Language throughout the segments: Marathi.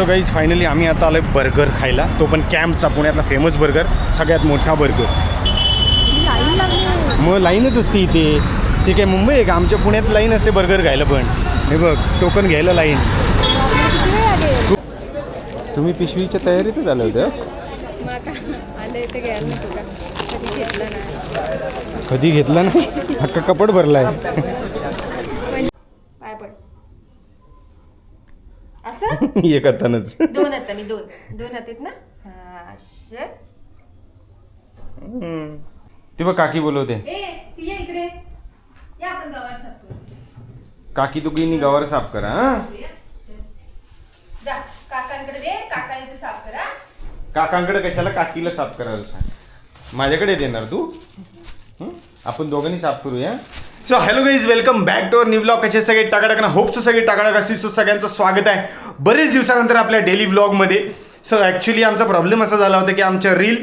तो गाईज फायनली आम्ही आता आलोय बर्गर खायला, तो पण कॅम्पचा, पुण्यातला फेमस बर्गर, सगळ्यात मोठा बर्गर. मग लाईनच असते इथे. ते काय मुंबई आहे का? आमच्या पुण्यात लाईन असते बर्गर खायला पण. हे बघ, टोकन घ्यायला लाईन. तुम्ही पिशवीच्या तयारीतच आलं होतं? कधी घेतला नाही? हक्का कपड भरलाय. एक हातानच. दोन हातानी दोन हातात ना. ते बघ काकी बोलवते. इकडे या, आपण गवार साफ करू. काकी तुकीनी गवार साफ करा. जा काकांकडे दे, काकाने तू साफ करा. काकांकडे कशाला? काकीला साफ करायला सांग. माझ्याकडे देणार तू? आपण दोघांनी साफ करूया. So hello guys, welcome back to our new vlog. कसे सगळे टाकाटाक ना, होप सो सगळे टाकाटाक असतील. सो सगळ्यांचं स्वागत आहे बरेच दिवसानंतर आपल्या डेली व्लॉगमध्ये. सो ॲक्च्युली आमचा प्रॉब्लेम असा झाला होता की आमच्या रील,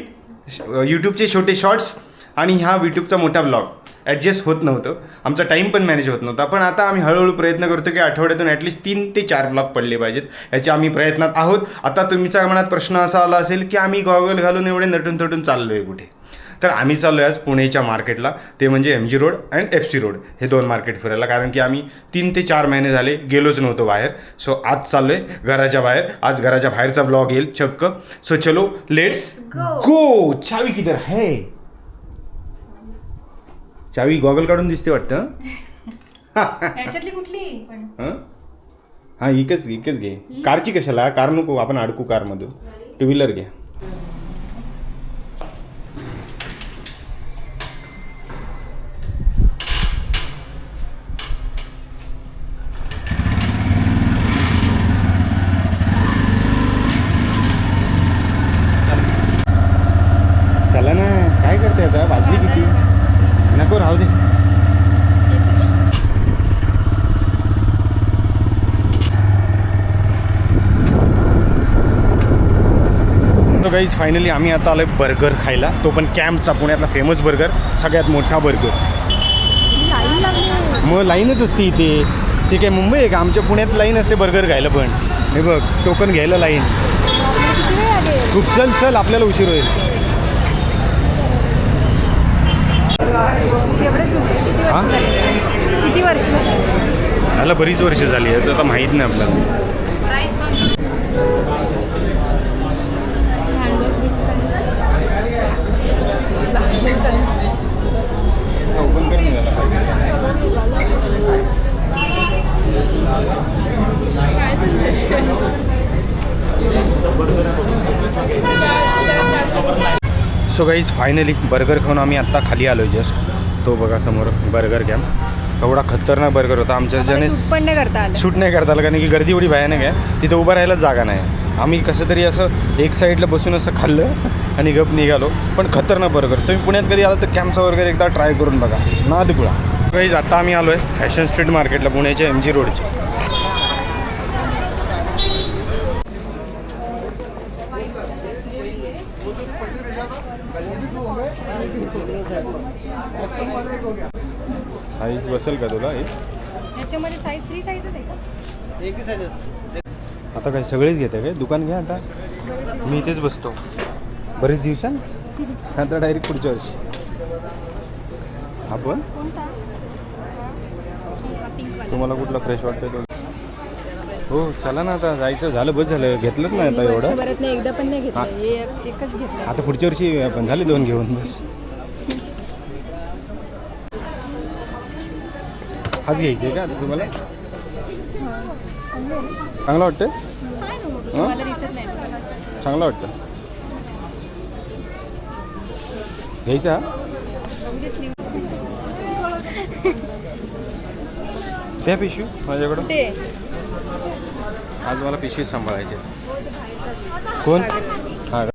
यूट्यूबचे छोटे शॉर्ट्स आणि ह्या यूट्यूबचा मोठा व्लॉग ॲडजस्ट होत नव्हतं. आमचा टाईम पण मॅनेज होत नव्हता. पण आता आम्ही हळूहळू प्रयत्न करतो की आठवड्यातून ॲटलिस्ट 3 ते 4 व्लॉग पडले पाहिजेत. याच्या आम्ही प्रयत्नात आहोत. आता तुमच्या मनात प्रश्न असा आला असेल की आम्ही गॉगल घालून एवढे नटून थटून चाललो आहे कुठे? तर आम्ही चाललो आहे आज पुणेच्या मार्केटला. ते म्हणजे MG road and FC road, हे 2 मार्केट फिरायला. कारण की आम्ही 3 ते 4 महिने झाले गेलोच नव्हतो बाहेर. सो आज चाललो आहे घराच्या बाहेर. आज घराच्या बाहेरचा व्लॉग येईल चक्क. सो चलो लेट्स गो. चावी किधर है? चावी गॉगल काढून दिसते वाटतं. ह्याच्यातली कुठली पण? हां इकच घे. कारची कशाला? कार नको, आपण अडकू कारमधून. 2 व्हीलर घे. चला ना, काय करते आता? वाजली किती? नको राहू दे. तो गाईज फायनली आम्ही आता आलोय बर्गर खायला, तो पण कॅम्पचा, पुण्यातला फेमस बर्गर, सगळ्यात मोठा बर्गर. मग लाईनच असते इथे. ते काय मुंबई आहे का? आमच्या पुण्यात लाईन असते बर्गर खायला पण. हे बघ, टोकन घ्यायला लाईन. खूप चल आपल्याला उशीर होईल. किती वर्ष? मला बरीच वर्ष झाली, याचं आता माहीत नाही आपल्याला. ओपन कर निघाला सो गाईज फायनली बर्गर खाऊन आम्ही आत्ता खाली आलो आहे जस्ट. तो बघा समोर बर्गर कॅम्प. एवढा खतरनाक बर्गर होता. आमच्या ज्याने शूट नाही करता आलं कारण की गर्दी एवढी भयानक आहे, तिथं उभं राहायला जागा नाही. आम्ही कसं तरी असं एक साईडला बसून असं खाल्लं आणि गप निघालो. पण खतरनाक बर्गर. तुम्ही पुण्यात कधी आला तर कॅम्पचा बर्गर एकदा ट्राय करून बघा. नादपुळा गाईज. आता आम्ही आलो आहे फॅशन स्ट्रीट मार्केटला, पुण्याच्या MG रोडच्या. साईज बसेल का तुला? याच्यामध्ये साईज फ्री साईजच आहे का? एक साईज असते. आता काय सगळेच घेते काय? दुकान घ्या आता. मी इथेच बसतो बरेच दिवसांनी. आता डायरेक्ट पुढच्या वर्षी आपण. तुम्हाला कुठला फ्रेश वाटतोय तो? हो चला ना, आता जायचं. झालं बस झालं, घेतलंच नाही आता एवढं. एकदा पण नाही घेतलं, एकच घेतलं. आता पुढच्या वर्षी आपण झाले 2 घेऊन बस. हाच घ्यायचं आहे का तुम्हाला? चांगलं वाटतं? मला दिसत नाही. चांगलं वाटतं घ्यायचा. त्या पिशवी माझ्याकडं. आज मला पिशवी सांभाळायची. कोण? हां,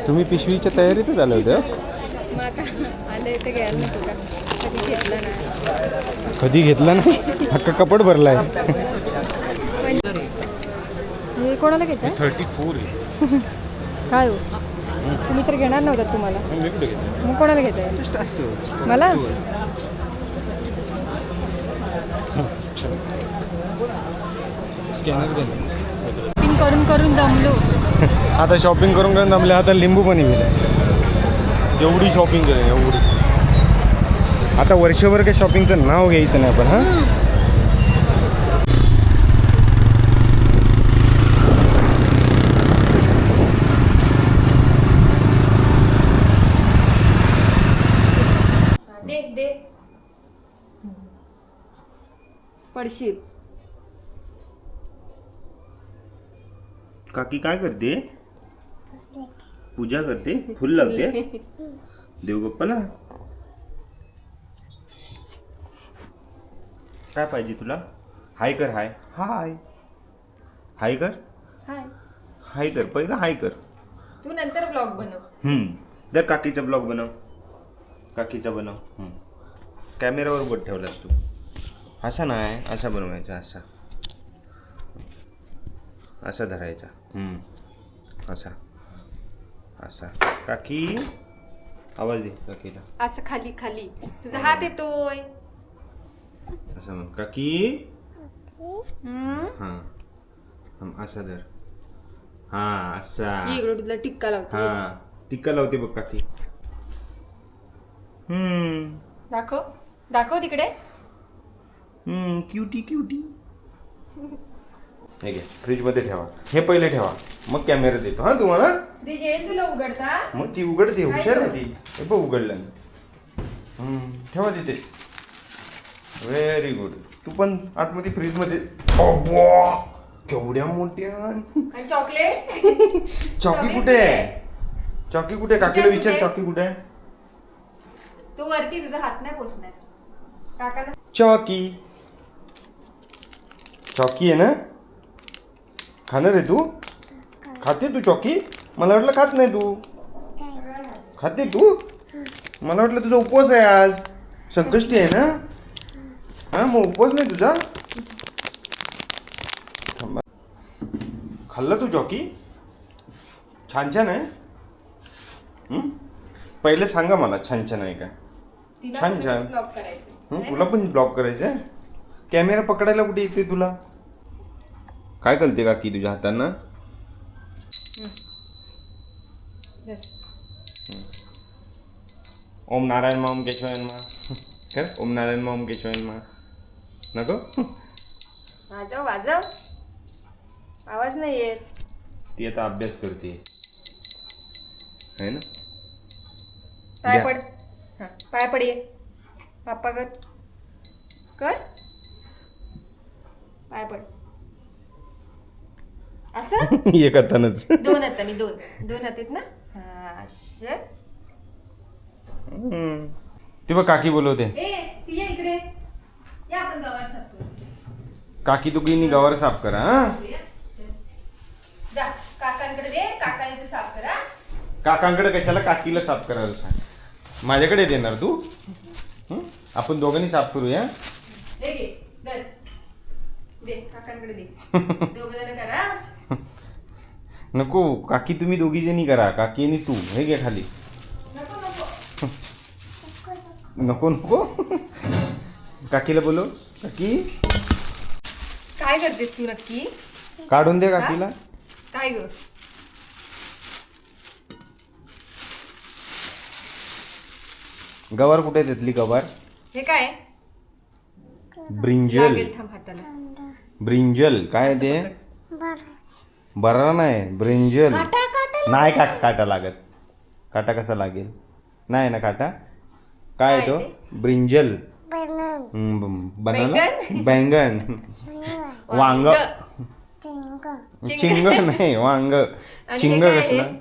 तुम्ही पिशवीच्या तयारीतच आलं होतं? कधी घेतला नाही? हक्का कपड भरलाय. कोणाला घेताय? 34 आहे. काय हो, तुम्ही तर घेणार नव्हतात. तुम्हाला मग कोणाला घेताय? मला. स्कॅनर दे. पिंक करून करून दमलो. आता शॉपिंग करून करून जमले. आता लिंबू पाणी पिलं. एवढी शॉपिंग केली एवढी. आता वर्षभर काही शॉपिंगचं नाव घ्यायचं नाही आपण. हां दे दे पडशील. काकी काय करते? पूजा करते. फुल लावते देवबाप्पाला. काय पाहिजे तुला? हाय कर. हाय हाय हाय कर. हाय हाय कर. पहिला हाय कर. तू नंतर ब्लॉग बनव. जर काकीचा ब्लॉग बनव. काकीचा बनव. कॅमेरावर बोट ठेवलास तू. असा नाही, असा बनवायचा. असा असा धरायचा. असा असा. काकी आवाज दे काकीला. असं खाली खाली तुझा हात येतोय. असं म्हण काकी. हां असा धर. हां असा. इकडे तुला टिक्का लावतो. हां टिक्का लावते बघ काकी. दाखव दाखव तिकडे. Cutie cutie. हे घ्या फ्रीजमध्ये ठेवा. हे पहिले ठेवा मग कॅमेरा देतो. हां तुम्हाला. येईल तुला उघडता. मग ती उघडते. हुशार आहे ती. हे बघ उघडलं. ठेवा तिथे. Very good. तू पण आतमध्ये फ्रीजमध्ये. केवढ्या मोठ्या. आणि चॉकलेट. चॉकी कुठे आहे? चॉकी कुठे? काकीला विचार चॉकी कुठे आहे. तू वरती तुझा हात नाही पोचणार. काकाला चॉकी. चॉकी आहे ना. खाणार आहे तू? खाते तू चॉकी? मला वाटलं खात नाही तू. खाते तू? मला वाटलं तुझा उपवास आहे आज. संकष्टी आहे ना. हा मग उपवास नाही तुझा. खाल्लं तू चॉकी? छान छान आहे. पहिले सांगा मला छान छान आहे का. छान छान. ब्लॉग करायचं. तुला पण ब्लॉक करायचं. कॅमेरा पकडायला कुठे येते तुला? काय कळते काकी तुझ्या हातांना? ओम नारायण मा ओम केशवायन मा. कर ओम नारायण मा ओम केशवायन मा. नको. वाजव वाजव. आवाज नाही येत. ती आता अभ्यास करते है ना. पाय पड. हा पाय पड. ये पापा कर कर. पाय पड. असं एक हातानच. दोन हातांनी. दोन हात आहेत ना. हा असं. ते बघ काकी बोलवते. ए सिया इकडे या. आपण गवार साफ करू. काकी तू की गवार साफ करा. हा जा काकांकडे दे. काकाने ते साफ करा. काकांकडे कशाला? काकीला साफ करायला सांग. माझ्याकडे देणार तू? आपण दोघांनी साफ करूया. दे घे. दर दे काकांकडे दे. दोघं जण करा. नको काकी तुम्ही दोघी जणी करा. काकी आणि तू. हे घे खाली. नको नको नको. काकीला बोलो. काकी काय करतेस तू नक्की? काढून दे काकीला. काय ग? गवार कुठे त्यातली गवार? हे काय? ब्रिंजल. लागेल थांब हाताला. ब्रिंजल काय ते? बरा नाही ब्रिंजल. काटा काटा नाही काटा लागत. काटा कसा लागेल? नाही ना काटा. काय तो? ब्रिंजल. बनवला. बैंगन. वांग. चिंग नाही वांग. चिंग कसलं?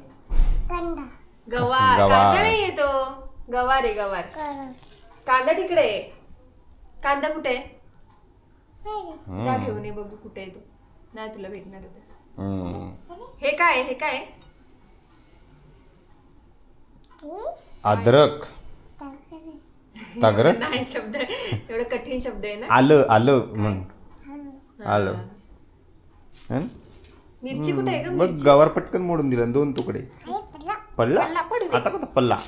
गवार. कांदा नाही येतो. गवार आहे गवार. कांदा तिकडे आहे. कांदा कुठे आहे? जा घेऊन ये बघू कुठे आहे तो. नाही तुला भेटणार आहे. हे काय? हे काय? अद्रक. तगरक नाही शब्द एवढा कठीण शब्द आहे ना. आलं. आलं म्हण. आलं. मिरची कुठे आहे ग? मग गवार पटकन मोडून दिला. 2 तुकडे. पडला. पडू दे. आता कुठं पडला?